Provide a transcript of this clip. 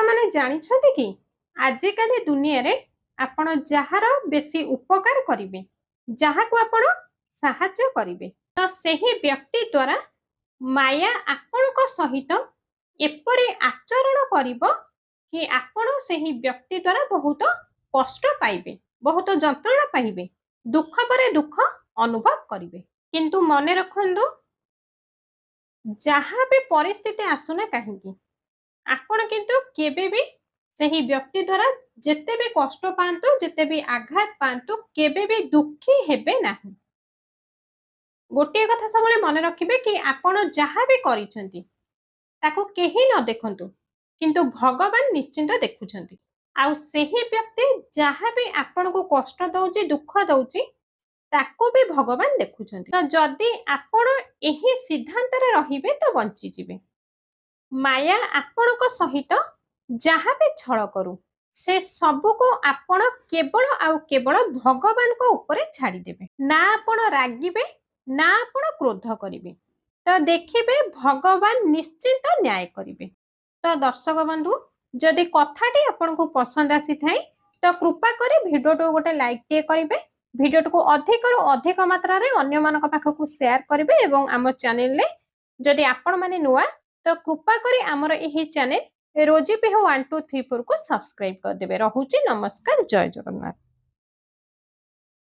माने जानिछन्ति कि आजिकाली दुनिया रे आपण जହାର बेसी उपकार करिवे जहाको आपण साहाय्य करिवे तो सेही व्यक्ति द्वारा माया आपणक सहित एपरि आचरण करिवो कि आपण सेही व्यक्ति द्वारा बहुत कष्ट पाइबे बहुत जंत्रणा पाइबे दुख परे दुख अनुभव करिवे किंतु मने रखंदो जहाँ भी परिस्थिति आसुना कहीं आपण किंतु केबे भी सही व्यक्ति द्वारा जेते भी कष्ट पांतु जेते भी आघात पांतु केबे भी दुखी हेबे नाही गोटे कथा सब मन रखिबे कि आपण जहाँ भी करिसेंती ताको केही न देखंतु किंतु भगवान निश्चिंत देखुछंती आउ सेही व्यक्ति जहाँ भी आपण को कष्ट दउची दुख दउची ताको भी भगवान देखुछंती तो जदि आपण एही सिद्धांत रे रहिबे तो बंची जिवे माया आपणक सहित जहाँ भी छल करू से सबू को आपण केवल आउ केवल भगवान को ऊपर छाड़ी देबे ना आपण रागिबे ना आपण क्रोध करिवे तो देखिबे भगवान निश्चिंत न्याय करिवे तो दर्शक बंधु जदि कथाटी आपण को पसंद आसी थाई तो कृपा करी वीडियो तो गोटे लाइक टे करिवे वीडियो को अधिक रु अधिक मात्रा रे अन्य मानक पाखक शेयर करिवे एवं आम चैनल रे जदि आपण माने नुआ तो कृपा करी आमर एही चैनल रोजी पिहु 1234 को सब्सक्राइब कर देबे। रहुची नमस्कार, जय जगन्नाथ।